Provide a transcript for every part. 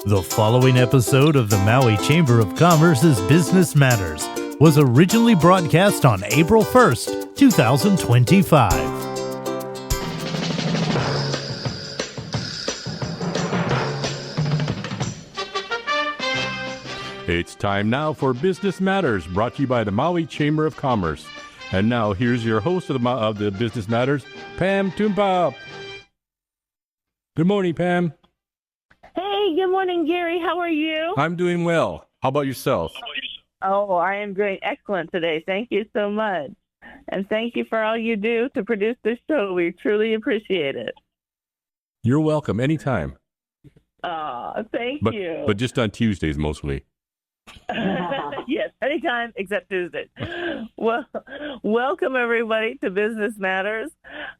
The following episode of the Maui Chamber of Commerce's Business Matters was originally broadcast on April 1st, 2025. It's time now for Business Matters, brought to you by the Maui Chamber of Commerce. And now, here's your host of the Business Matters, Pam Toompa. Good morning, Pam. Hey, good morning, Gary. How are you? I'm doing well. How about yourself? Oh, I am doing excellent today. Thank you so much. And thank you for all you do to produce this show. We truly appreciate it. You're welcome. Anytime. Thank you. But just on Tuesdays, mostly. Yes, anytime except Tuesdays. Well, welcome everybody to Business Matters.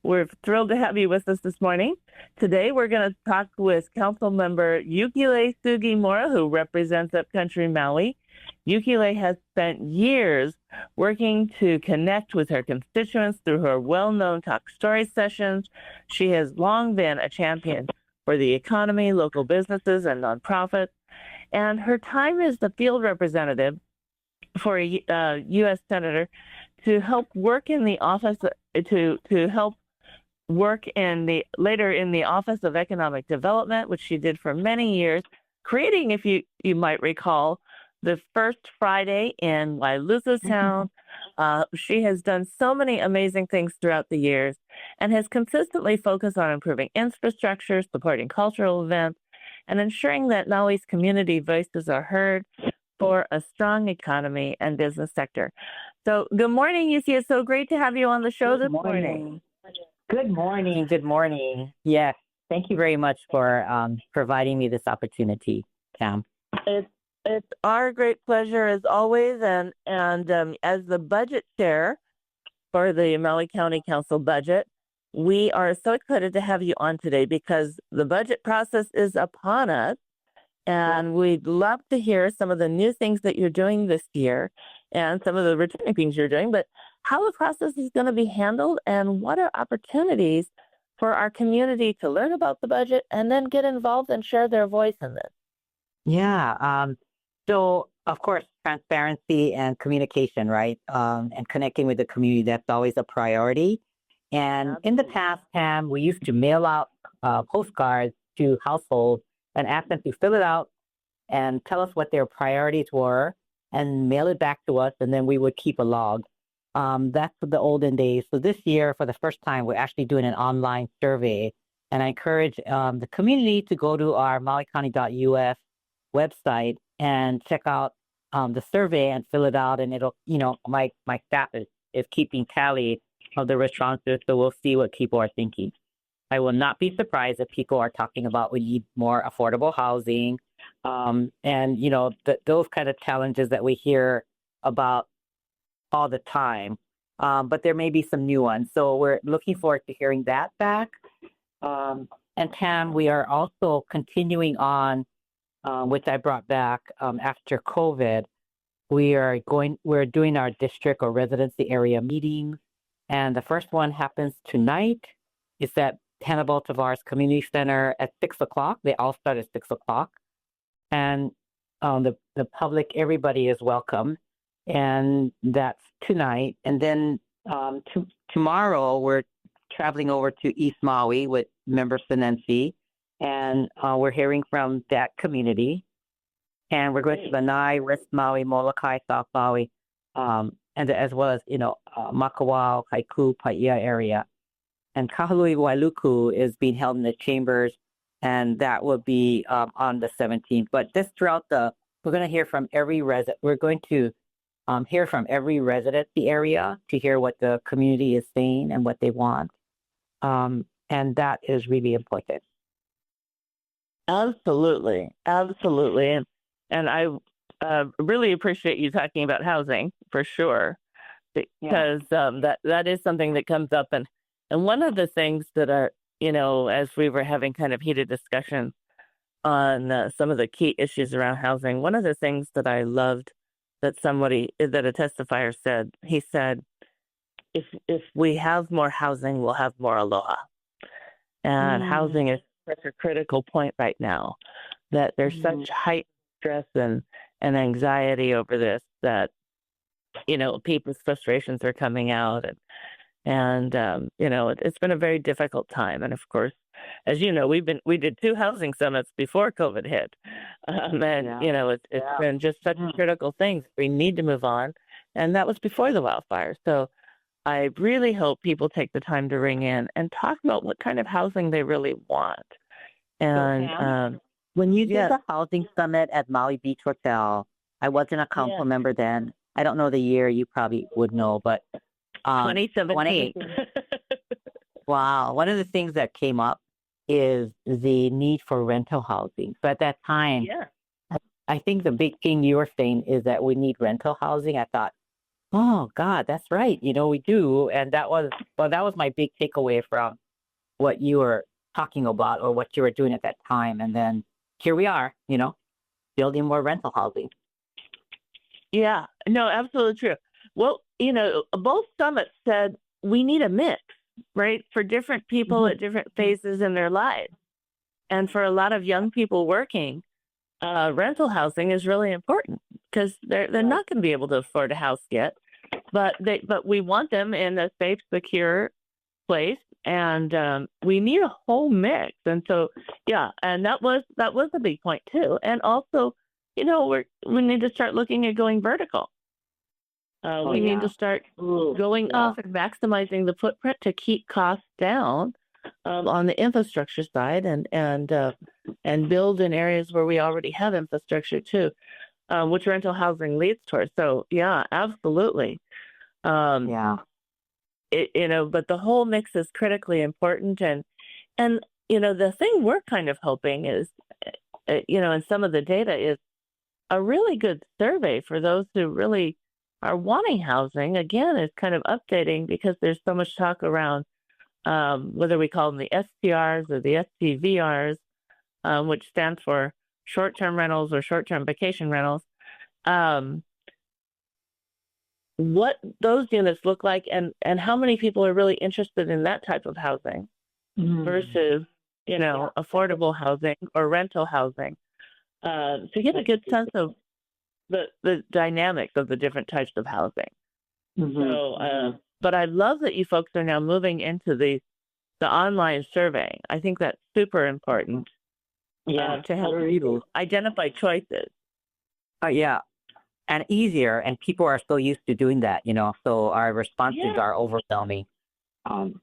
We're thrilled to have you with us this morning. Today we're going to talk with Council Member Yuki Sugimura, who represents Upcountry Maui. Yuki has spent years working to connect with her constituents through her well-known talk story sessions. She has long been a champion for the economy, local businesses, and nonprofits. And her time as the field representative for a U.S. senator to help work in the office later in the Office of Economic Development, which she did for many years, creating, if you might recall, the first Friday in Wailusa Town. She has done so many amazing things throughout the years and has consistently focused on improving infrastructure, supporting cultural events, and ensuring that Maui's community voices are heard for a strong economy and business sector. So good morning, Yuki. It's so great to have you on the show this morning. Good morning. Good morning. Yes. Thank you very much for providing me this opportunity, Pam. It's our great pleasure as always. And as the budget chair for the Maui County Council budget, we are so excited to have you on today because the budget process is upon us, and we'd love to hear some of the new things that you're doing this year and some of the returning things you're doing, but how the process is going to be handled and what are opportunities for our community to learn about the budget and then get involved and share their voice in this. Yeah. So, of course, transparency and communication, right? And connecting with the community, that's always a priority. And in the past, Pam, we used to mail out postcards to households and ask them to fill it out and tell us what their priorities were and mail it back to us, and then we would keep a log. That's the olden days. So this year, for the first time, we're actually doing an online survey. And I encourage the community to go to our mauicounty.us website and check out the survey and fill it out. And it'll, my staff is keeping tally of the responses, so we'll see what people are thinking. I will not be surprised if people are talking about we need more affordable housing, and those kind of challenges that we hear about all the time. But there may be some new ones, so we're looking forward to hearing that back. And Pam, we are also continuing on, which I brought back after COVID. We're doing our district or residency area meetings. And the first one happens tonight. It's at Hannibal Tavares Community Center at 6 o'clock. They all start at 6 o'clock. And the public, everybody is welcome. And that's tonight. And then tomorrow, we're traveling over to East Maui with Member Sinensi. And we're hearing from that community. And we're going to Lanai, West Maui, Molokai, South Maui, and as well as, Makawao, Haiku, Paia area. And Kahalui Wailuku is being held in the chambers, and that will be on the 17th. But we're going to hear from every resident. We're going to hear from every residency area to hear what the community is saying and what they want. And that is really important. Absolutely. Absolutely. And I really appreciate you talking about housing for sure, because that is something that comes up. And one of the things that are, as we were having kind of heated discussion on some of the key issues around housing, one of the things that I loved that a testifier said, he said, if we have more housing, we'll have more aloha. And housing is such a critical point right now. that there's such heightened stress and anxiety over this that, people's frustrations are coming out. And it's been a very difficult time. And of course, as you know, we did 2 housing summits before COVID hit. It's been just such critical things. We need to move on. And that was before the wildfire. So I really hope people take the time to ring in and talk about what kind of housing they really want. And when you did the housing summit at Maui Beach Hotel, I wasn't a council member then. I don't know the year. You probably would know, but 2017. Wow. One of the things that came up is the need for rental housing. So at that time, I think the big thing you were saying is that we need rental housing. I thought, oh God, that's right. We do. And that was my big takeaway from what you were talking about or what you were doing at that time. And then here we are, building more rental housing. Yeah, no, absolutely true. Well, both summits said we need a mix, right, for different people at different phases in their lives. And for a lot of young people working, rental housing is really important because they're not going to be able to afford a house yet, but we want them in a safe, secure place, and we need a whole mix. And so, and that was a big point too. And also, we need to start looking at going vertical. We need to start going off and maximizing the footprint to keep costs down on the infrastructure side, and build in areas where we already have infrastructure too, which rental housing leads towards. So absolutely. But the whole mix is critically important, and the thing we're kind of hoping is, and some of the data is a really good survey for those who really are wanting housing. Again, is kind of updating because there's so much talk around whether we call them the STRs or the STVRs, which stands for short-term rentals or short-term vacation rentals. What those units look like and how many people are really interested in that type of housing versus, affordable housing or rental housing. To get a good sense of the dynamics of the different types of housing. So, but I love that you folks are now moving into the online survey. I think that's super important. To help you identify choices. And easier, and people are so used to doing that, so our responses are overwhelming. And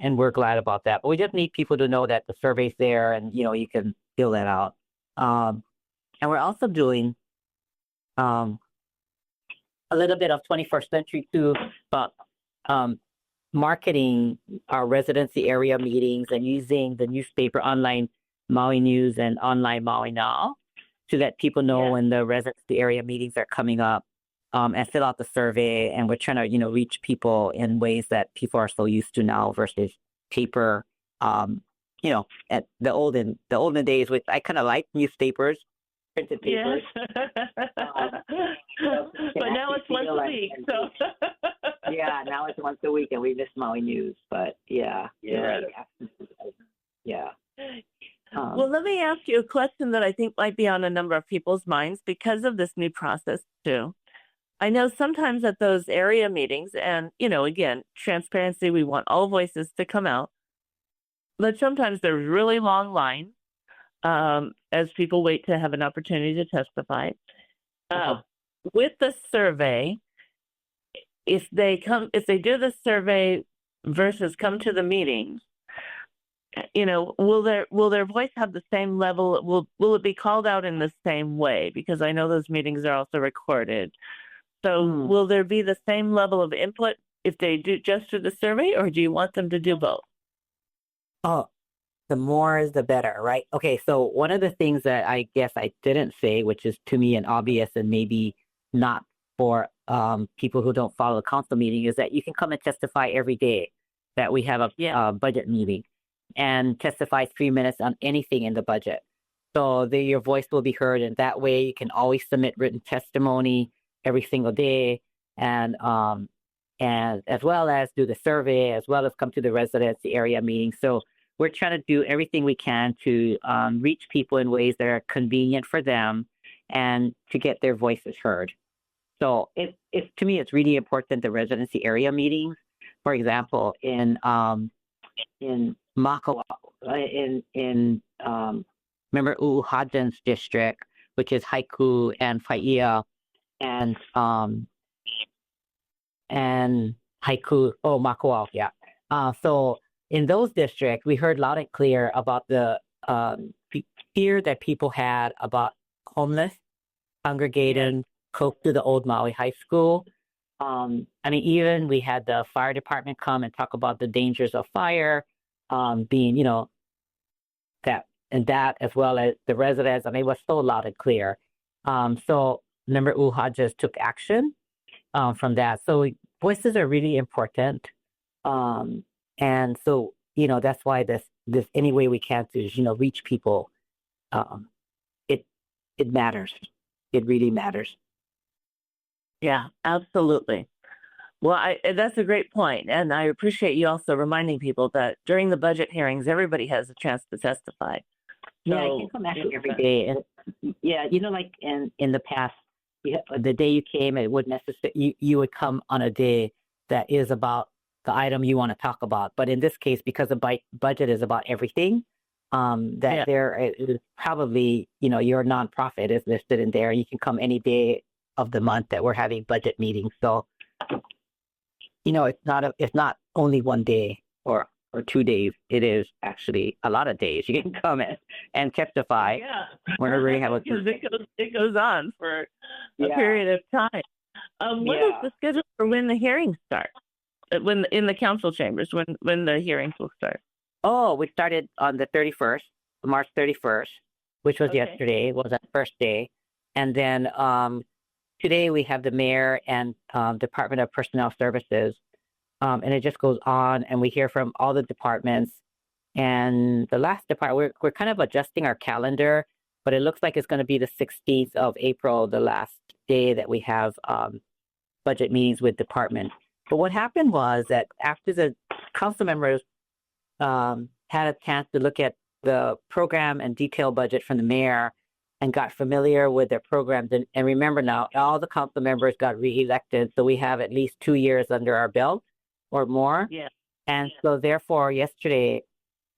we're glad about that. But we just need people to know that the survey's there and, you can fill that out. And we're also doing a little bit of 21st century too, but marketing our residency area meetings and using the newspaper online Maui News and online Maui Now to let people know when the residency area meetings are coming up, and fill out the survey. And we're trying to, reach people in ways that people are so used to now versus paper. At the olden days, which I kind of like newspapers, printed papers. But now it's once a week. So now it's once a week, and we miss Maui News. But you're right. Well, let me ask you a question that I think might be on a number of people's minds because of this new process too. I know sometimes at those area meetings, and again, transparency, we want all voices to come out, but sometimes there's really long lines as people wait to have an opportunity to testify. With the survey, if they do the survey versus come to the meetings, will their voice have the same level? Will it be called out in the same way? Because I know those meetings are also recorded. So will there be the same level of input if they do just do the survey, or do you want them to do both? Oh, the more is the better, right? Okay, so one of the things that I guess I didn't say, which is to me an obvious and maybe not for people who don't follow the council meeting, is that you can come and testify every day that we have a budget meeting and testify 3 minutes on anything in the budget. So your voice will be heard, and that way you can always submit written testimony every single day, and as well as do the survey, as well as come to the residency area meeting. So we're trying to do everything we can to reach people in ways that are convenient for them and to get their voices heard. So to me, it's really important, the residency area meetings. For example, in Makawa, remember Uhadzen's district, which is Haiku and Faia and Haiku, Makawa, yeah. So in those districts, we heard loud and clear about the fear that people had about homeless congregating close to the old Maui High School. Even we had the fire department come and talk about the dangers of fire, being, that as well as the residents. It was so loud and clear. So remember, Uhajas took action from that. So voices are really important. And so, that's why this any way we can to, reach people, it matters. It really matters. Yeah, absolutely. Well, that's a great point. And I appreciate you also reminding people that during the budget hearings, everybody has a chance to testify. Yeah, I can come actually every day. And yeah, like in the past, the day you came, it would necessarily, you would come on a day that is about the item you want to talk about. But in this case, because the budget is about everything, there is probably, your nonprofit is listed in there. You can come any day of the month that we're having budget meetings. So, it's not only one day or 2 days. It is actually a lot of days. You can come and testify. Yeah. Whenever we have because it goes on for a period of time. What is the schedule for when the hearings start? When in the council chambers, when the hearings will start? Oh, we started on the 31st, March 31st, which was yesterday, was that first day. And then today we have the mayor and Department of Personnel Services. And it just goes on, and we hear from all the departments. And the last department, we're kind of adjusting our calendar, but it looks like it's going to be the 16th of April, the last day that we have budget meetings with departments. But what happened was that after the council members had a chance to look at the program and detailed budget from the mayor and got familiar with their programs, and remember now, all the council members got reelected, so we have at least 2 years under our belt or more. Yeah. And so therefore, yesterday,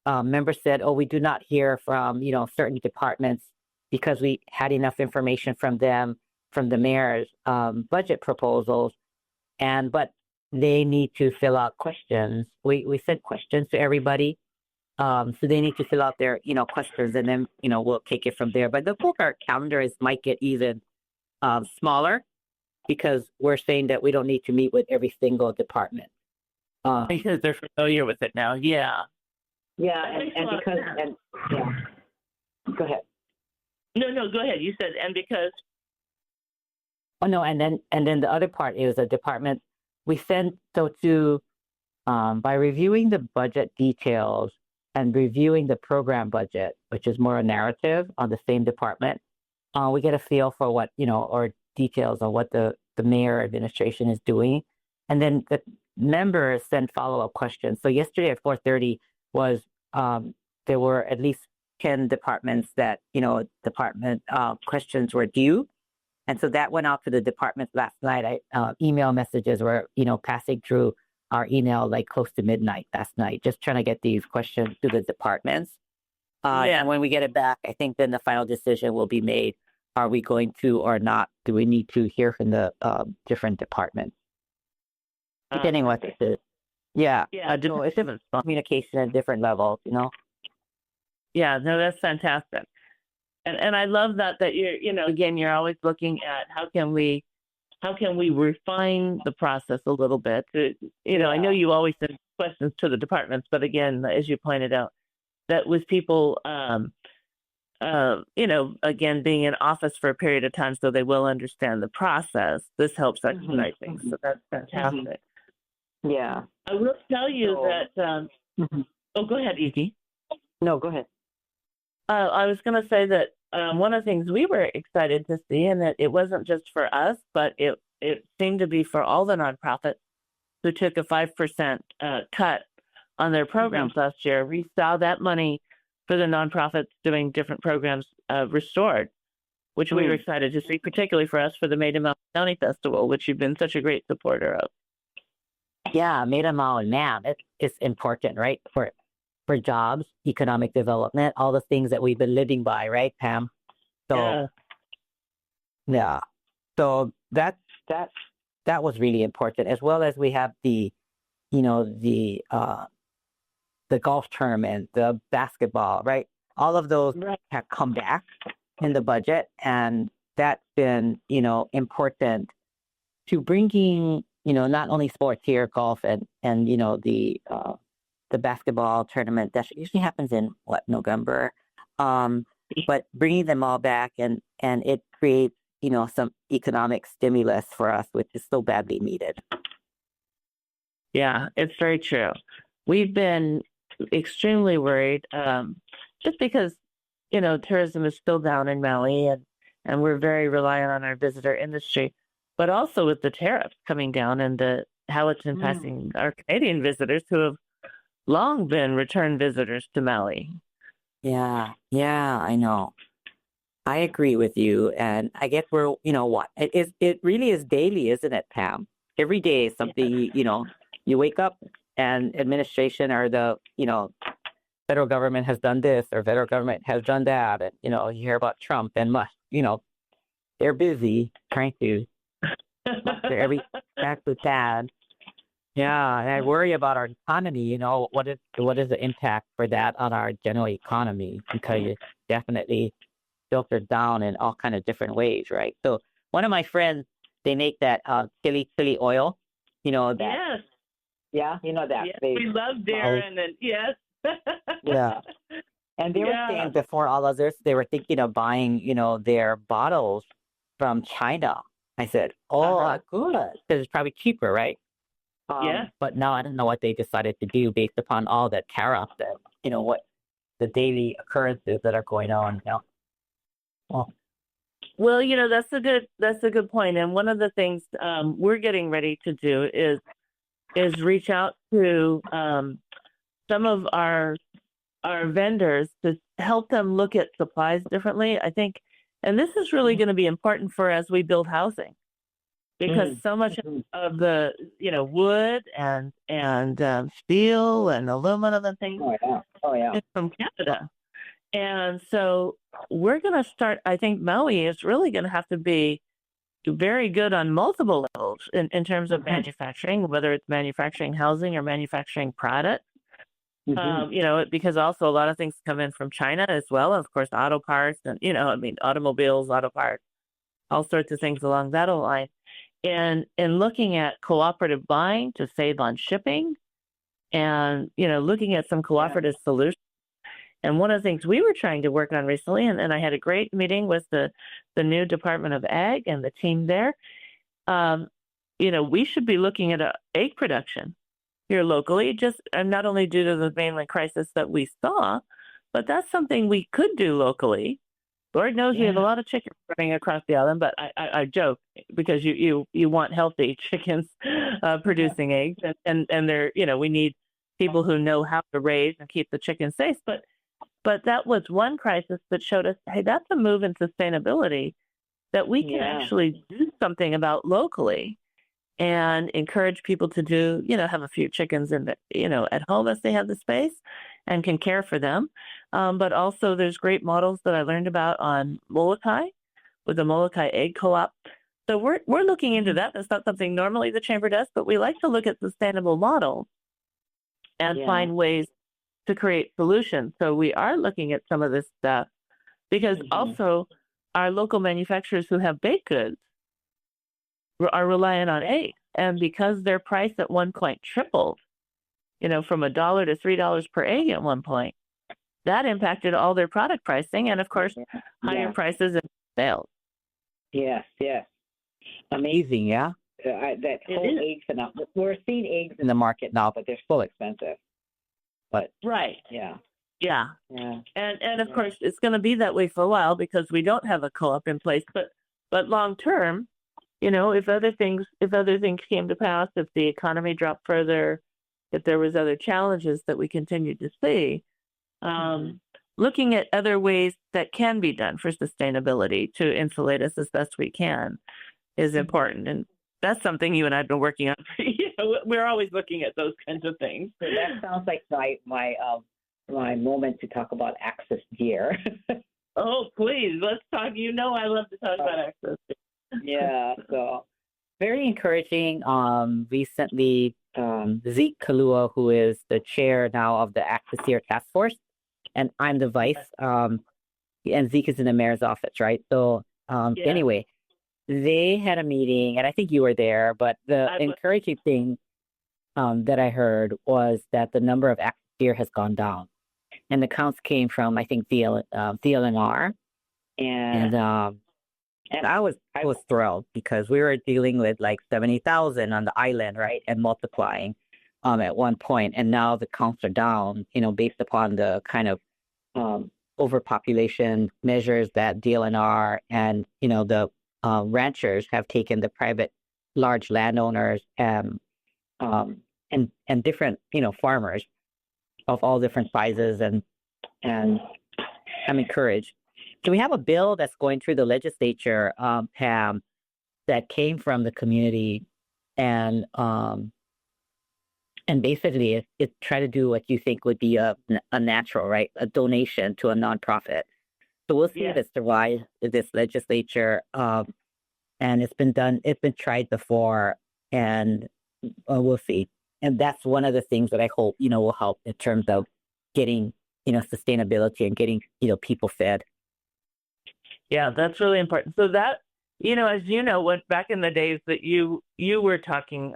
members said, we do not hear from, certain departments because we had enough information from them, from the mayor's budget proposals, but they need to fill out questions. We sent questions to everybody. So they need to fill out their, questions, and then, we'll take it from there. But the program calendar might get even smaller because we're saying that we don't need to meet with every single department. Because they're familiar with it now. Yeah. Yeah, and because, go ahead. No, go ahead. You said, and because. Oh, no, and then the other part is the department. We sent, by reviewing the budget details and reviewing the program budget, which is more a narrative on the same department, we get a feel for what, or details on what the mayor administration is doing. And then the members send follow-up questions. So yesterday at 4:30 was, there were at least 10 departments that, department questions were due. And so that went out to the departments last night. Email messages were, passing through our email like close to midnight last night, just trying to get these questions to the departments. And when we get it back, I think then the final decision will be made. Are we going to or not? Do we need to hear from the different departments? Depending what this is. Yeah. It's different communication at different levels, Yeah, no, that's fantastic. And I love that you're, again, you're always looking at how can we refine the process a little bit. I know you always send questions to the departments, but again, as you pointed out, that with people, again, being in office for a period of time so they will understand the process, this helps expedite things. So that's fantastic. Yeah. I will tell you that, oh, go ahead, Yuki. No, go ahead. I was going to say that one of the things we were excited to see, and that it wasn't just for us, but it seemed to be for all the nonprofits who took a 5% cut on their programs last year. We saw that money for the nonprofits doing different programs restored, which we were excited to see, particularly for us for the Maui County Festival, which you've been such a great supporter of. Yeah, Maui, man, it's important, right? For jobs, economic development, all the things that we've been living by, right, Pam? So yeah. So that was really important, as well as we have the golf tournament, the basketball, right? All of those have come back in the budget, and that's been, important to bringing, not only sports here, golf and the basketball tournament that usually happens in November, but bringing them all back and it creates, some economic stimulus for us, which is so badly needed. Yeah, it's very true. We've been extremely worried, just because, tourism is still down in Maui, and we're very reliant on our visitor industry, but also with the tariffs coming down and how it's impacting our Canadian visitors who have long been return visitors to Maui. Yeah, I know. I agree with you, and I guess we're, it really is daily, isn't it, Pam? Every day is something, you wake up and administration or the, federal government has done this or federal government has done that. And, you hear about Trump and Musk, they're busy trying to muster every fact with that. Yeah, and I worry about our economy, what is the impact for that on our general economy? Because it's definitely filtered down in all kind of different ways, right? So one of my friends, they make that chili oil, that. Yes. Yeah, that. Yes, we love Darren, and yes. Yeah. And they were saying before all of this, they were thinking of buying, their bottles from China. I said, good, because it's probably cheaper, right? But now I don't know what they decided to do based upon all the tariffs that, what the daily occurrences that are going on. Well, that's a good point. And one of the things we're getting ready to do is reach out to some of our vendors to help them look at supplies differently. I think, and this is really going to be important for as we build housing, because so much of the wood and steel and aluminum and things is from Canada. And so we're going to start, I think Maui is really going to have to be very good on multiple levels in terms of manufacturing, whether it's manufacturing housing or manufacturing product. Because also a lot of things come in from China as well. Of course, auto parts and, automobiles, auto parts, all sorts of things along that line. And looking at cooperative buying to save on shipping and, looking at some cooperative solutions. And one of the things we were trying to work on recently, and I had a great meeting with the new Department of Ag and the team there, we should be looking at egg production here locally, just not only due to the mainland crisis that we saw, but that's something we could do locally. Lord knows we have a lot of chickens running across the island, but I joke because you want healthy chickens producing eggs, and they're, we need people who know how to raise and keep the chickens safe. But that was one crisis that showed us, hey, that's a move in sustainability that we can actually do something about locally and encourage people to do, have a few chickens at home if they have the space and can care for them. But also there's great models that I learned about on Molokai with the Molokai Egg Co-op. So we're looking into that. That's not something normally the Chamber does, but we like to look at sustainable models and find ways to create solutions. So we are looking at some of this stuff because also our local manufacturers who have baked goods are reliant on eggs. And because their price at one point tripled, from $1 to $3 per egg at one point, that impacted all their product pricing and, of course, higher prices and sales. Yes. Amazing, yeah? That whole egg phenomenon. We're seeing eggs in the market now, but they're still expensive. But right. Yeah. And of course it's going to be that way for a while because we don't have a co-op in place, but long term, if other things came to pass, if the economy dropped further, if there was other challenges that we continued to see, looking at other ways that can be done for sustainability to insulate us as best we can is important. And that's something you and I have been working on. We're always looking at those kinds of things. So that sounds like my moment to talk about access gear. Oh, please, let's talk. I love to talk about access. Yeah, so very encouraging. Recently, Zeke Kalua, who is the chair now of the Access Gear Task Force, and I'm the vice, and Zeke is in the mayor's office, right? So anyway, they had a meeting, and I think you were there, but the encouraging thing that I heard was that the number of access gear has gone down. And the counts came from, I think, DLNR. And I was thrilled because we were dealing with like 70,000 on the island, right? And multiplying at one point. And now the counts are down, based upon the kind of overpopulation measures that DLNR and, the ranchers have taken, the private large landowners and different, farmers of all different sizes, and I'm encouraged. So we have a bill that's going through the legislature, Pam, that came from the community, and basically it try to do what you think would be a natural, right, a donation to a nonprofit. So we'll see if it survives this legislature, and it's been tried before, and we'll see. And that's one of the things that I hope, will help in terms of getting, sustainability and getting, people fed. Yeah, that's really important. So that, as when back in the days that you were talking,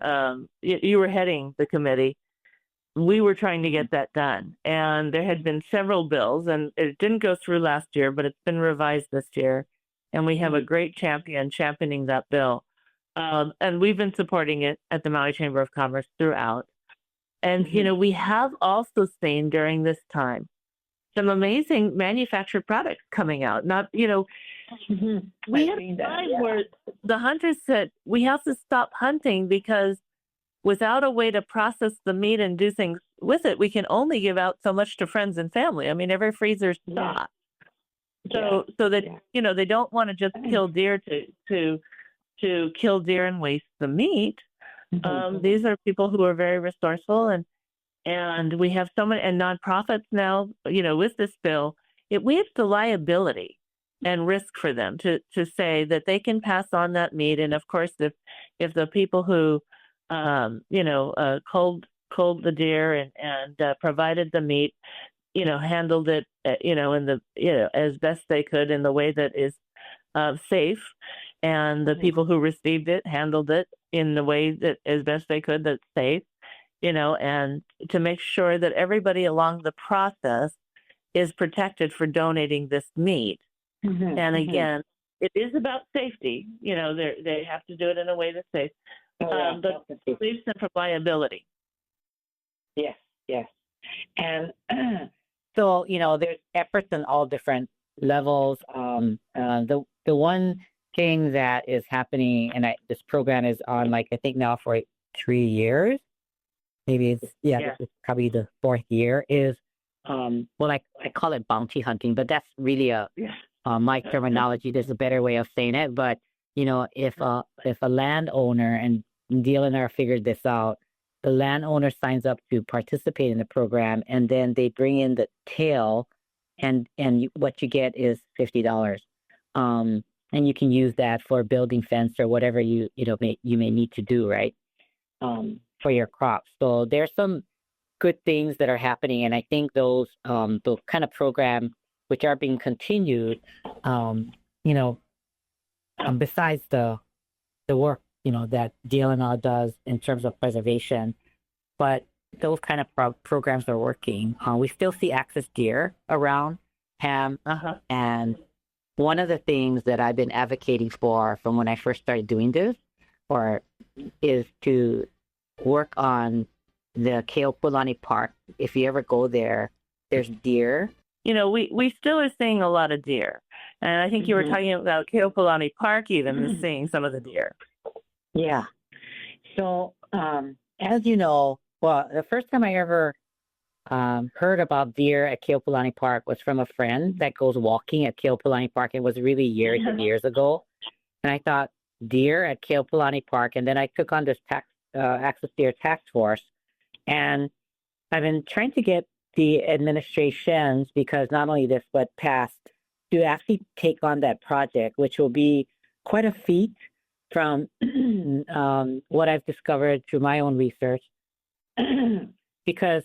you were heading the committee, we were trying to get that done. And there had been several bills, and it didn't go through last year, but it's been revised this year. And we have a great championing that bill. And we've been supporting it at the Maui Chamber of Commerce throughout. And, we have also seen during this time some amazing manufactured products coming out. Not, we had a time where the hunters said, we have to stop hunting because without a way to process the meat and do things with it, we can only give out so much to friends and family. I mean, every freezer's stocked. So that, they don't want to just kill deer to kill deer and waste the meat. These are people who are very resourceful, and we have so many, and nonprofits now, with this bill, it waives the liability and risk for them to say that they can pass on that meat. And of course, if the people who, culled the deer and provided the meat, handled it, in the, as best they could in the way that is safe, and the people who received it handled it in the way that as best they could that's safe, and to make sure that everybody along the process is protected for donating this meat. And again, it is about safety. They have to do it in a way that's safe, but it leaves them from liability. Yes. And so, there's efforts in all different levels. The one thing that is happening, and this program is on, I think now for 3 years, maybe it's probably the 4th year, is I call it bounty hunting, but that's really my terminology. There's a better way of saying it, but if a landowner, and DLNR figured this out, the landowner signs up to participate in the program, and then they bring in the tail, and what you get is $50. And you can use that for building fence or whatever you may need to do, right, for your crops. So there's some good things that are happening, and I think those kind of programs which are being continued, besides the work that DLNR does in terms of preservation, but those kind of programs are working. We still see access deer around, Pam, and one of the things that I've been advocating for from when I first started doing this, is to work on the Keopulani Park. If you ever go there, there's deer. We still are seeing a lot of deer, and I think you were talking about Keopulani Park, even seeing some of the deer. Yeah. So, as you know, Well, the first time I ever heard about deer at Keopulani Park was from a friend that goes walking at Keopulani Park. It was really years and years ago. And I thought, deer at Keopulani Park. And then I took on this Access Deer Task Force. And I've been trying to get the administrations, because not only this, but past, to actually take on that project, which will be quite a feat from what I've discovered through my own research, because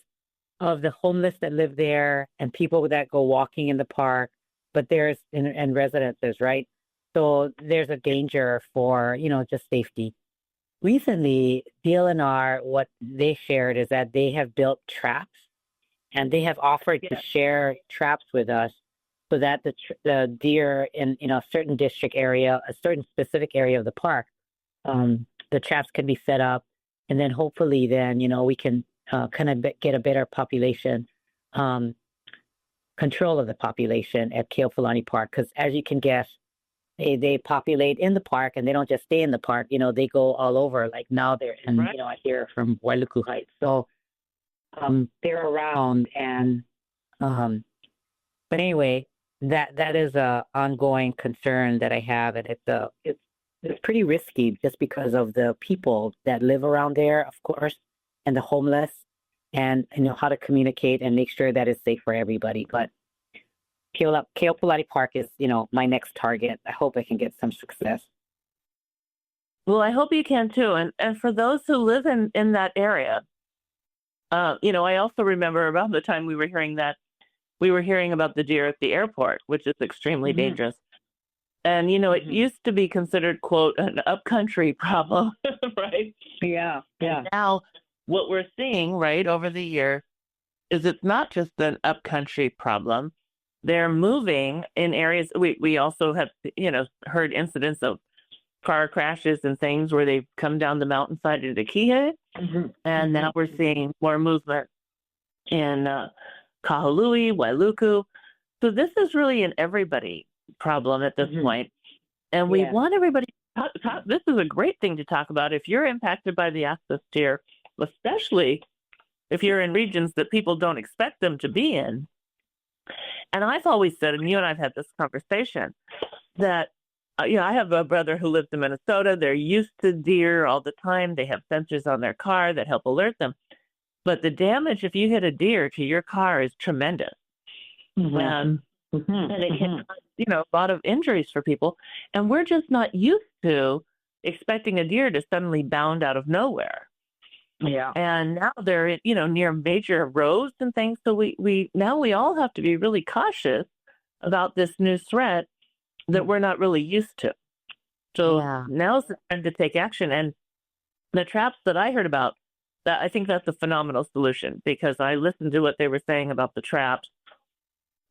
of the homeless that live there and people that go walking in the park, but and residences, right? So there's a danger for, just safety. Recently, DLNR, what they shared is that they have built traps, and they have offered to share traps with us so that the deer in a certain district area, a certain specific area of the park, the traps can be set up, and then hopefully then, we can kind of get a better population control of the population at Keopulani Park, because as you can guess, they populate in the park, and they don't just stay in the park. They go all over. Like now they're in, I hear from Wailuku Heights. So they're around, and but anyway, that is a ongoing concern that I have, and it's pretty risky just because of the people that live around there, of course, and the homeless, and how to communicate and make sure that it's safe for everybody. But Keopulani Park is, my next target. I hope I can get some success. Well, I hope you can too. And for those who live in that area, I also remember about the time we were hearing about the deer at the airport, which is extremely dangerous. And, it used to be considered, quote, an upcountry problem, right? Yeah. And now what we're seeing, right, over the year is it's not just an upcountry problem. They're moving in areas. We also have, heard incidents of car crashes and things where they've come down the mountainside into Kihei. And now we're seeing more movement in Kahului, Wailuku. So this is really an everybody problem at this point. And we want everybody to talk. This is a great thing to talk about. If you're impacted by the access deer, especially if you're in regions that people don't expect them to be in. And I've always said, and you and I've had this conversation, that I have a brother who lives in Minnesota. They're used to deer all the time. They have sensors on their car that help alert them. But the damage, if you hit a deer to your car, is tremendous. And it can cause, a lot of injuries for people. And we're just not used to expecting a deer to suddenly bound out of nowhere. Yeah. And now they're, near major roads and things. So we all have to be really cautious about this new threat that we're not really used to. So now's the time to take action. And the traps that I heard about, I think that's a phenomenal solution, because I listened to what they were saying about the traps,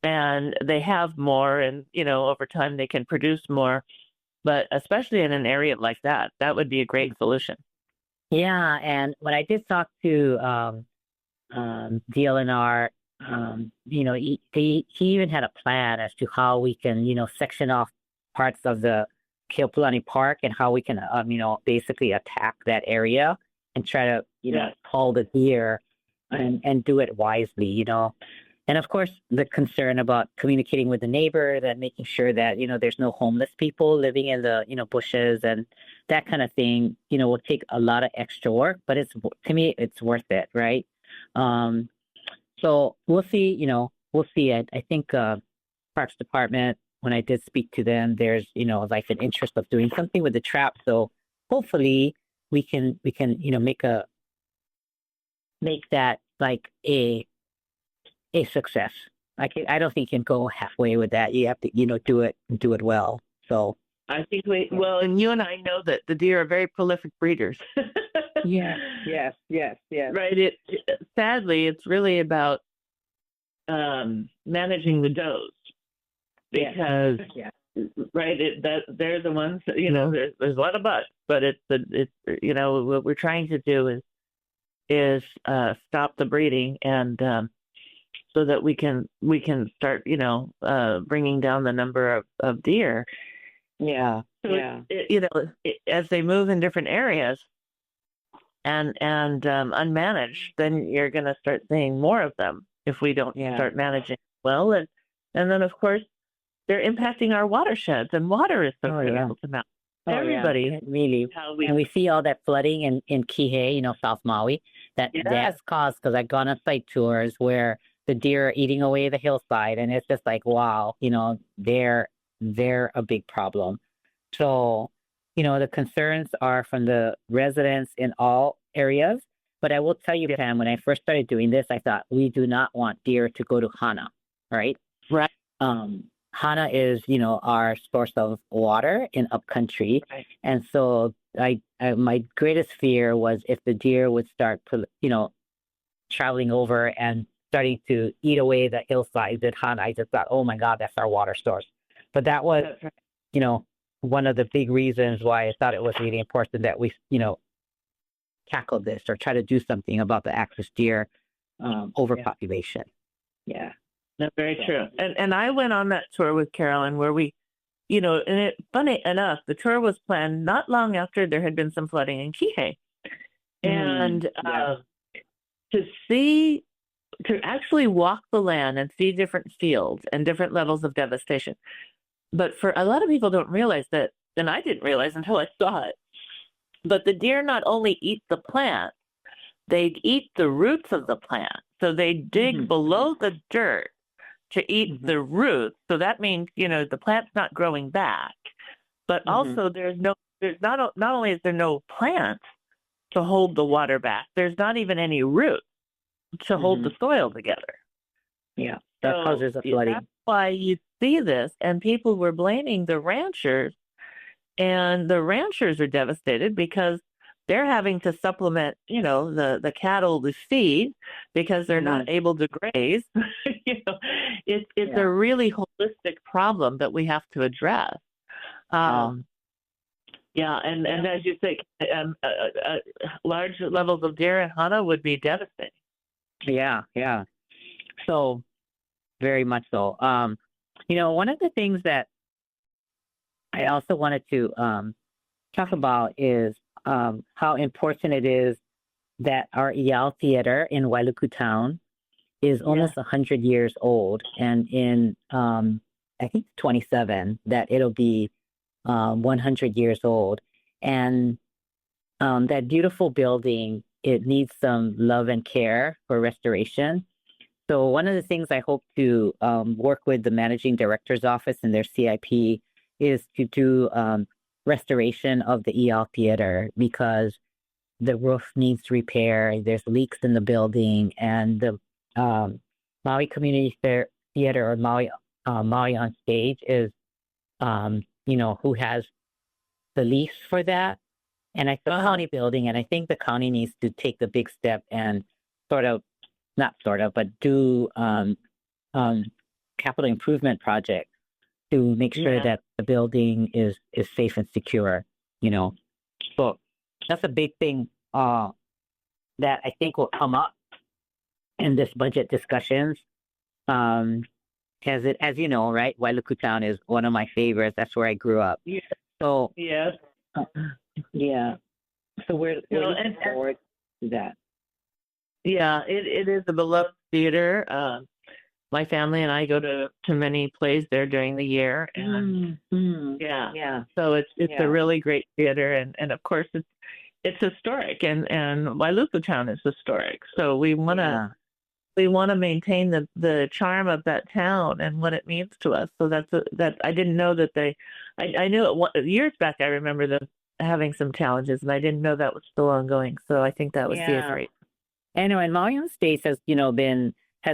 and they have more, and, over time they can produce more. But especially in an area like that would be a great solution. Yeah, and when I did talk to DLNR, he even had a plan as to how we can, section off parts of the Keopulani Park, and how we can, basically attack that area and try to, call the deer and do it wisely, And of course, the concern about communicating with the neighbors and making sure that, there's no homeless people living in the, bushes and that kind of thing, will take a lot of extra work, but to me, it's worth it, right? So we'll see, we'll see. I think Parks Department, when I did speak to them, there's, like an interest of doing something with the trap. So hopefully we can, make that like a success. I don't think you can go halfway with that. You have to, do it well. So I think and you and I know that the deer are very prolific breeders. Yes. Right. Sadly, it's really about managing the does, because right, they're the ones that, there's a lot of bucks, but it's what we're trying to do is stop the breeding, and so that we can start, bringing down the number of deer. Yeah. So as they move in different areas, and unmanaged, then you're going to start seeing more of them if we don't start managing well. And then, of course, they're impacting our watersheds, and water is so critical to Maui. Everybody, really. And we see all that flooding in Kihei, South Maui. That's caused because I've gone on site tours where the deer are eating away the hillside, and it's just like, wow, they're a big problem. So, the concerns are from the residents in all areas. But I will tell you, Pam, when I first started doing this, I thought we do not want deer to go to Hana, right? Right. Hana is, our source of water in upcountry. Right. And so my greatest fear was if the deer would start, traveling over and starting to eat away the hillsides at Hana. I just thought, oh my God, that's our water source. But that was, one of the big reasons why I thought it was really important that we, tackle this or try to do something about the Axis deer overpopulation. Yeah. That's very true. And I went on that tour with Carolyn where we, funny enough, the tour was planned not long after there had been some flooding in Kihei. And to actually walk the land and see different fields and different levels of devastation. But for a lot of people don't realize that, and I didn't realize until I saw it, but the deer not only eat the plant, they eat the roots of the plant. So they dig below the dirt to eat the roots. So that means, the plant's not growing back. But also there's not only is there no plants to hold the water back, there's not even any roots to hold the soil together. Yeah, that causes a flooding. That's why you see this, and people were blaming the ranchers, and the ranchers are devastated because they're having to supplement, the cattle with feed because they're not able to graze. It's a really holistic problem that we have to address. And as you say, large levels of deer in Hana would be devastating. Yeah. So, very much so. One of the things that I also wanted to talk about is how important it is that our Iao Theater in Wailuku Town is almost 100 years old. And in, I think, 27, that it'll be 100 years old. And that beautiful building, it needs some love and care for restoration. So one of the things I hope to work with the managing director's office and their CIP is to do restoration of the EL Theater because the roof needs repair. There's leaks in the building, and the Maui Community Theater or Maui on Stage is, who has the lease for that. And it's a county building, and I think the county needs to take the big step and do capital improvement project to make sure that the building is safe and secure, So that's a big thing that I think will come up in this budget discussions. As you know, right, Wailuku Town is one of my favorites. That's where I grew up. Yeah. So yes. Yeah. So we're looking forward to that. Yeah, it is a beloved theater. My family and I go to many plays there during the year, and so it's a really great theater, and of course it's historic, and Wailuku Town is historic. So we want to maintain the charm of that town and what it means to us. So that I didn't know that I knew it years back. I remember them having some challenges, and I didn't know that was still ongoing. So I think that was great. And Maui on Stage has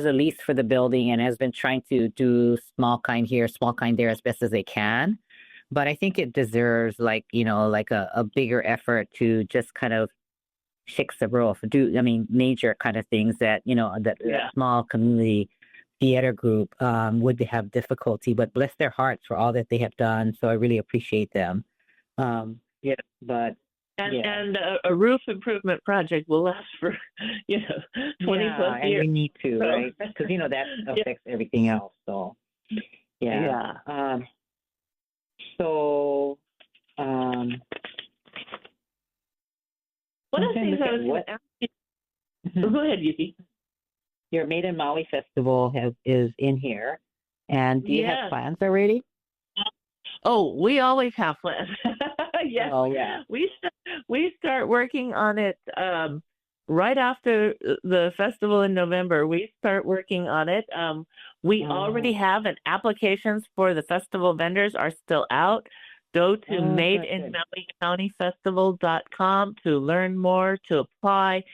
a lease for the building and has been trying to do small kind here, small kind there as best as they can. But I think it deserves a bigger effort to just kind of fix the roof, major kind of things that, that small community theater group would have difficulty, but bless their hearts for all that they have done. So I really appreciate them. And a roof improvement project will last for 20 plus years. And we need to, right? Because that affects everything else. So One of the things I was going to ask you. Go ahead, Yuki. Your Made in Maui festival is in here, and do you have plans already? Oh, we always have plans. Yes. Oh, yeah. We start working on it right after the festival in November. We start working on it. We already have, and applications for the festival vendors are still out. Go to madeinmauicountyfestival.com to learn more, to apply.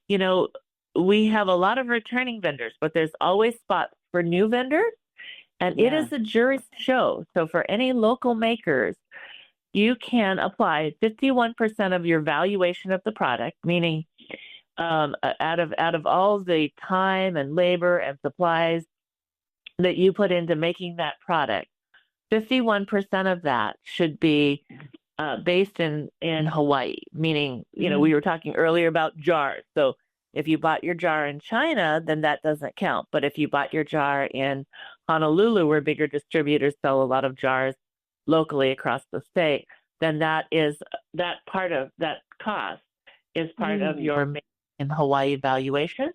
You know, we have a lot of returning vendors, but there's always spots for new vendors. And it is a jury show. So for any local makers, you can apply 51% of your valuation of the product, meaning out of all the time and labor and supplies that you put into making that product, 51% of that should be based in Hawaii, meaning, we were talking earlier about jars. So if you bought your jar in China, then that doesn't count. But if you bought your jar in Honolulu, where bigger distributors sell a lot of jars locally across the state, then that part of that cost is part of your Made in Hawaii valuation.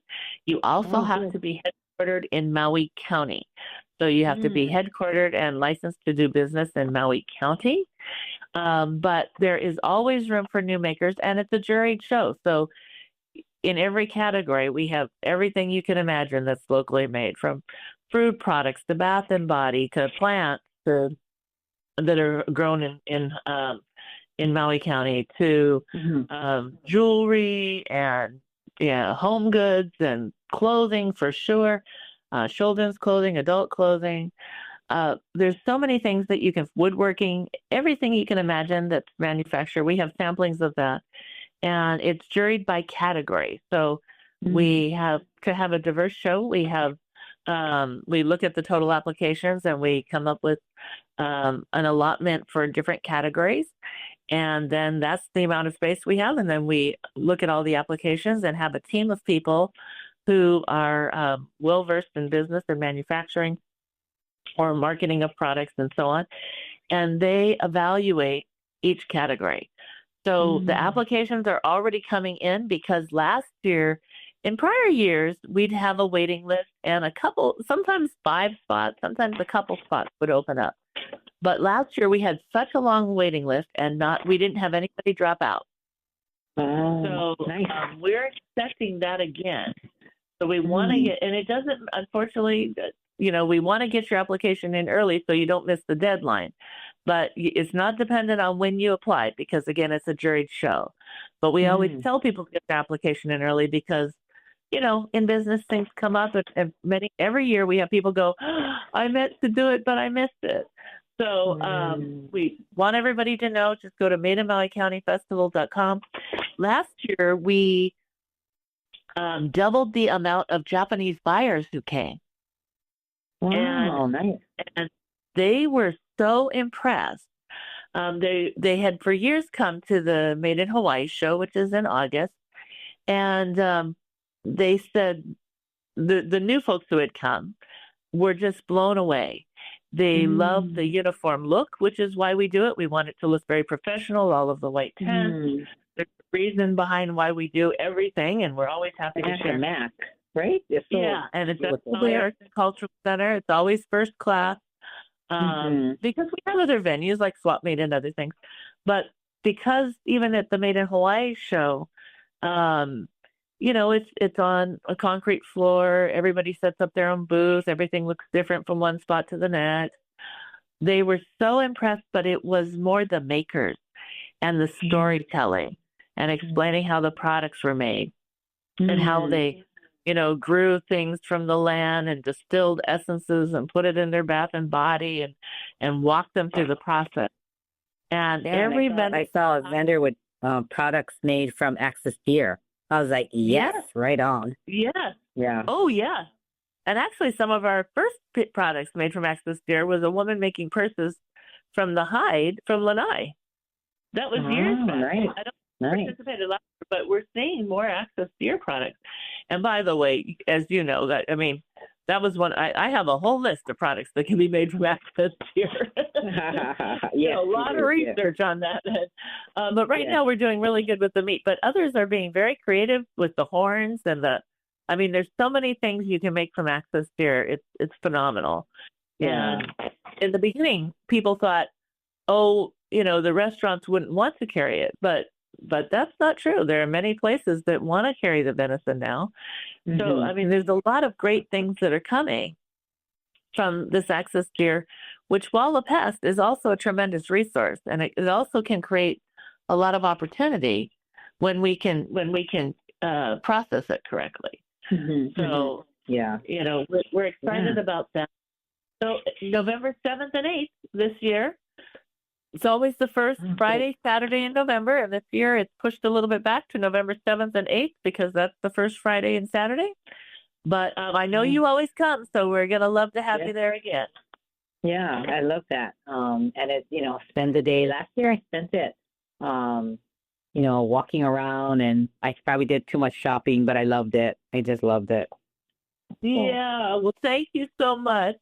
You also have to be headquartered in Maui County. So you have to be headquartered and licensed to do business in Maui County. But there is always room for new makers, and it's a juried show. So in every category, we have everything you can imagine that's locally made, from food products to bath and body to plants that are grown in Maui County to jewelry and home goods and clothing for sure, children's clothing, adult clothing. There's so many things that you can, woodworking, everything you can imagine that's manufactured. We have samplings of that. And it's juried by category. So we have to have a diverse show. We have we look at the total applications and we come up with an allotment for different categories. And then that's the amount of space we have. And then we look at all the applications and have a team of people who are well-versed in business and manufacturing or marketing of products and so on. And they evaluate each category. So the applications are already coming in, because last year, in prior years, we'd have a waiting list and a couple, sometimes 5 spots, sometimes a couple spots would open up. But last year we had such a long waiting list and we didn't have anybody drop out. So we're expecting that again. So we want to get, and it doesn't, unfortunately, we want to get your application in early so you don't miss the deadline. But it's not dependent on when you apply, because, again, it's a juried show. But we always tell people to get their application in early because, in business, things come up. And every year we have people go, I meant to do it, but I missed it. So we want everybody to know, just go to madeinmauicountyfestival.com. Last year, we doubled the amount of Japanese buyers who came. Wow, nice. And they were so impressed. They had for years come to the Made in Hawaii show, which is in August, and they said the new folks who had come were just blown away. They love the uniform look, which is why we do it. We want it to look very professional, all of the white tents. There's a reason behind why we do everything, and we're always happy to share. Mac, right? And it's at the Arts and Cultural Center. It's always first class. Because we have other venues like Swap Meet and other things. But because even at the Made in Hawaii show, it's on a concrete floor. Everybody sets up their own booth. Everything looks different from one spot to the next. They were so impressed, but it was more the makers and the storytelling and explaining how the products were made and how they grew things from the land and distilled essences and put it in their bath and body and walked them through the process. And I saw a vendor with products made from axis deer. I was like, yes, right on. Yes. Yeah. Oh, yeah. And actually, some of our first products made from axis deer was a woman making purses from the hide from Lanai. That was years back. Nice. I don't participate a lot, but we're seeing more axis deer products. And by the way, as you know, that was one. I have a whole list of products that can be made from access here. Yes, A lot of research on that. But right Yes. now we're doing really good with the meat. But others are being very creative with the horns and I mean, there's so many things you can make from access deer. It's phenomenal. Yeah. And in the beginning, people thought, oh, the restaurants wouldn't want to carry it, but that's not true. There are many places that want to carry the venison now. Mm-hmm. So, I mean, there's a lot of great things that are coming from this access deer, which, while a pest, is also a tremendous resource, and it also can create a lot of opportunity when we can process it correctly. Mm-hmm. So, yeah, we're excited about that. So, November 7th and 8th this year. It's always the first Friday, Saturday in November, and this year it's pushed a little bit back to November 7th and 8th because that's the first Friday and Saturday. But I know you always come, so we're going to love to have you there again. Yeah, I love that. And it, spend the day. Last year I spent it, walking around, and I probably did too much shopping, but I loved it. I just loved it. Yeah, well, thank you so much.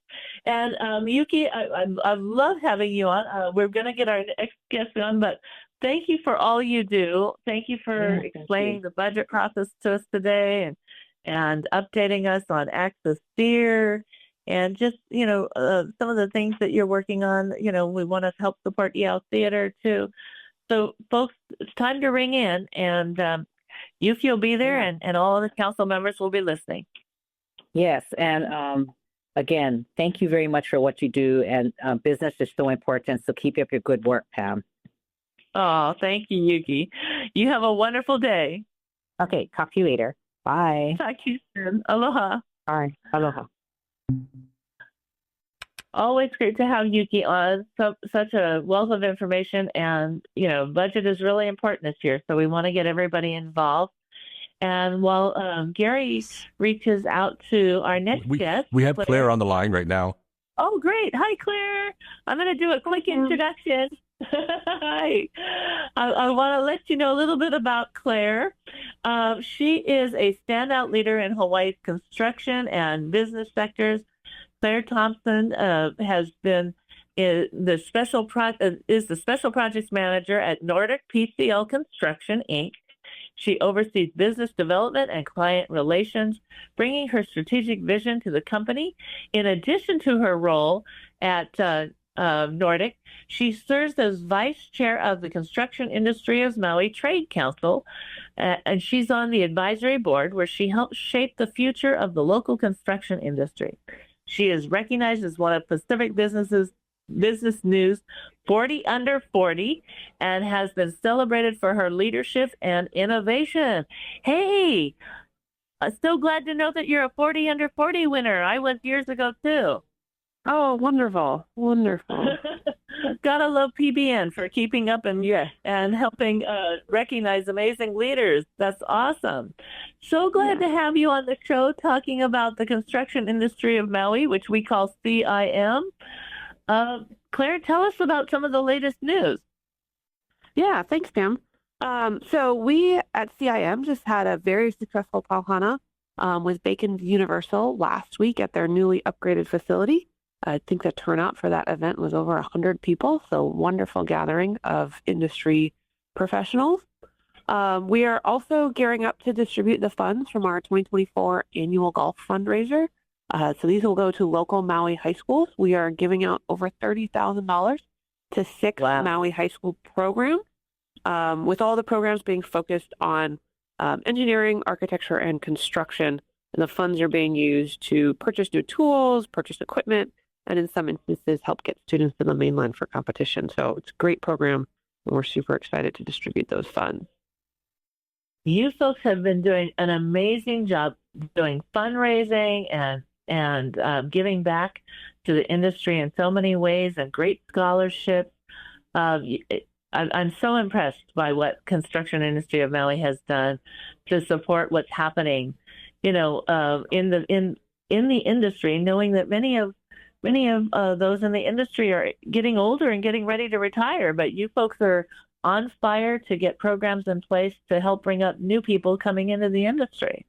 And Yuki, I love having you on. We're going to get our next guest on, but thank you for all you do. Thank you for explaining the budget process to us today and updating us on access deer and just, some of the things that you're working on. We want to help support EL Theater too. So, folks, it's time to ring in, and Yuki will be there, and all of the council members will be listening. Yes, and again, thank you very much for what you do, and business is so important, so keep up your good work, Pam. Oh, thank you, Yuki. You have a wonderful day. Okay, talk to you later. Bye. Talk to you soon. Aloha. All right, aloha. Always great to have Yuki on. Such a wealth of information, and, budget is really important this year, so we want to get everybody involved. And while Gary reaches out to our next guest. We have Claire on the line right now. Oh, great. Hi, Claire. I'm going to do a quick introduction. Hi. I want to let you know a little bit about Claire. She is a standout leader in Hawaii's construction and business sectors. Claire Thompson has been the special projects manager at Nordic PCL Construction, Inc. She oversees business development and client relations, bringing her strategic vision to the company. In addition to her role at Nordic, she serves as vice chair of the Construction Industry of Maui Trade Council, and she's on the advisory board where she helps shape the future of the local construction industry. She is recognized as one of Pacific Business News 40 Under 40 and has been celebrated for her leadership and innovation. Hey, I'm so glad to know that you're a 40 Under 40 winner. I was years ago, too. Oh, wonderful. Wonderful. Gotta love PBN for keeping up and helping recognize amazing leaders. That's awesome. So glad to have you on the show talking about the construction industry of Maui, which we call CIM. Claire, tell us about some of the latest news. Yeah, thanks, Pam. So we at CIM just had a very successful pauhana with Bacon Universal last week at their newly upgraded facility. I think the turnout for that event was over 100 people, so wonderful gathering of industry professionals. We are also gearing up to distribute the funds from our 2024 annual golf fundraiser. So these will go to local Maui high schools. We are giving out over $30,000 to 6 Maui high school programs, with all the programs being focused on engineering, architecture, and construction. And the funds are being used to purchase new tools, purchase equipment, and in some instances, help get students to the mainland for competition. So it's a great program, and we're super excited to distribute those funds. You folks have been doing an amazing job doing fundraising and giving back to the industry in so many ways, and great scholarships. I'm so impressed by what Construction Industry of Maui has done to support what's happening, in the industry, knowing that many of those in the industry are getting older and getting ready to retire, but you folks are on fire to get programs in place to help bring up new people coming into the industry.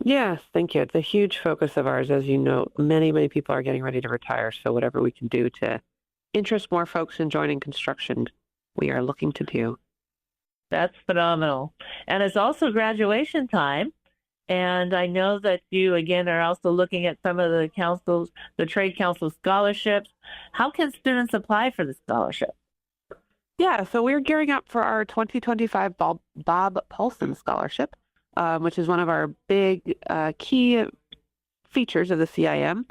Yes, thank you. It's a huge focus of ours. As you know, many people are getting ready to retire. So whatever we can do to interest more folks in joining construction, we are looking to do. That's phenomenal. And it's also graduation time. And I know that you, again, are also looking at some of the trade council scholarships. How can students apply for the scholarship? Yeah, so we're gearing up for our 2025 Bob Paulson Scholarship, which is one of our big key features of the CIM.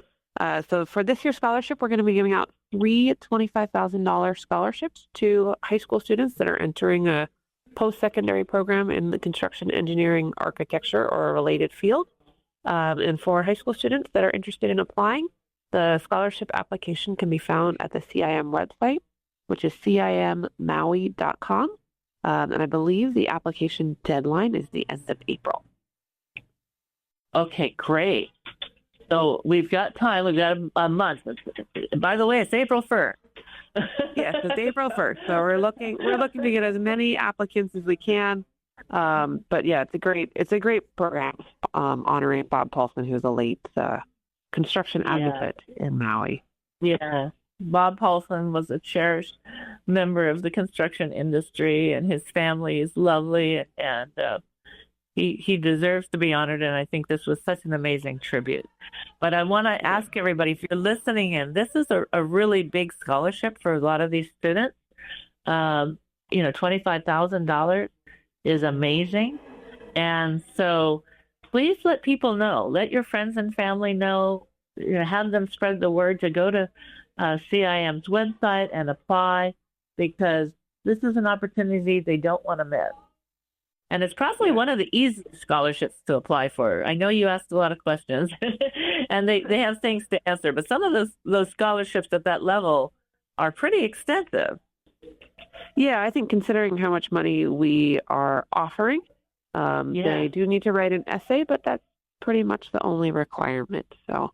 So for this year's scholarship, we're going to be giving out three $25,000 scholarships to high school students that are entering a post-secondary program in the construction, engineering, architecture, or a related field. And for high school students that are interested in applying, the scholarship application can be found at the CIM website, which is cimmaui.com. And I believe the application deadline is the end of April. Okay, great. So we've got time. We've got a month. By the way, it's April 1st. Yes, it's April 1st. So we're looking to get as many applicants as we can. But yeah, it's a great program honoring Bob Paulson, who's a late construction advocate in Maui. Yeah. Bob Paulson was a cherished member of the construction industry, and his family is lovely, and he deserves to be honored, and I think this was such an amazing tribute. But I want to ask everybody, if you're listening in, this is a really big scholarship for a lot of these students. $25,000 is amazing. And so please let people know. Let your friends and family know. Have them spread the word to go to CIM's website and apply, because this is an opportunity they don't want to miss. And it's probably one of the easiest scholarships to apply for. I know you asked a lot of questions, and they have things to answer, but some of those scholarships at that level are pretty extensive. Yeah, I think considering how much money we are offering, they do need to write an essay, but that's pretty much the only requirement. So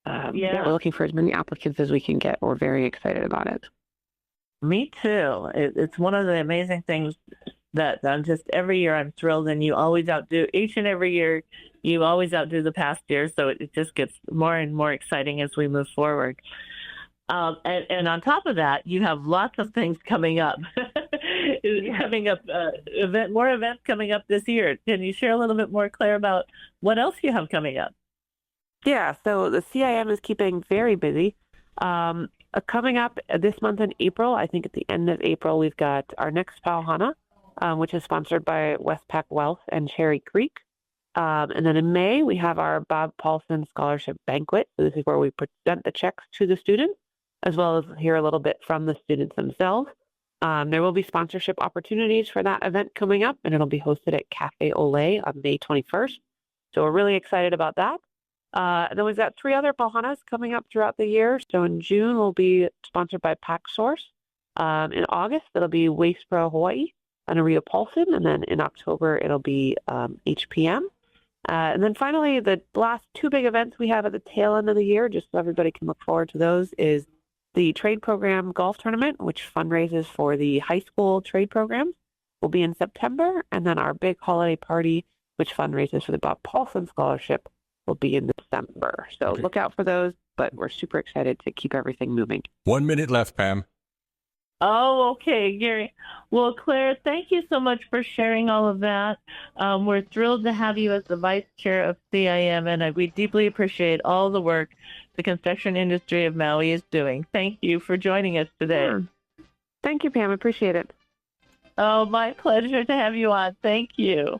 we're looking for as many applicants as we can get. We're very excited about it. Me too. It's one of the amazing things that I'm just every year I'm thrilled, and you always outdo each and every year. You always outdo the past year, so it just gets more and more exciting as we move forward. And on top of that, you have lots of things coming up. More events coming up this year. Can you share a little bit more, Claire, about what else you have coming up? Yeah, so the CIM is keeping very busy. Coming up this month in April, I think at the end of April, we've got our next Pauhana, which is sponsored by Westpac Wealth and Cherry Creek. And then in May, we have our Bob Paulson Scholarship Banquet. So this is where we present the checks to the students, as well as hear a little bit from the students themselves. There will be sponsorship opportunities for that event coming up, and it'll be hosted at Cafe Olay on May 21st. So we're really excited about that. And then we've got three other Pauhanas coming up throughout the year. So in June, we'll be sponsored by PackSource. In August, it'll be Waste Pro Hawaii and Aria Paulson. And then in October, it'll be HPM. And then finally, the last two big events we have at the tail end of the year, just so everybody can look forward to those, is the Trade Program Golf Tournament, which fundraises for the high school trade programs, will be in September. And then our big holiday party, which fundraises for the Bob Paulson Scholarship, will be in December. So look out for those, but we're super excited to keep everything moving. 1 minute left, Pam. Oh, okay, Gary. Well, Claire, thank you so much for sharing all of that. We're thrilled to have you as the vice chair of CIM, and we deeply appreciate all the work the construction industry of Maui is doing. Thank you for joining us today. Sure. Thank you, Pam. Appreciate it. Oh, my pleasure to have you on. Thank you.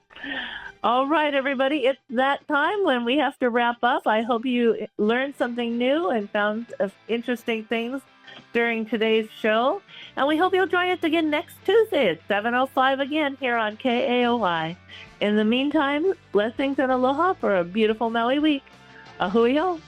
All right, everybody, it's that time when we have to wrap up. I hope you learned something new and found interesting things during today's show. And we hope you'll join us again next Tuesday at 7:05 again here on KAOI. In the meantime, blessings and aloha for a beautiful Maui week. Ahui o.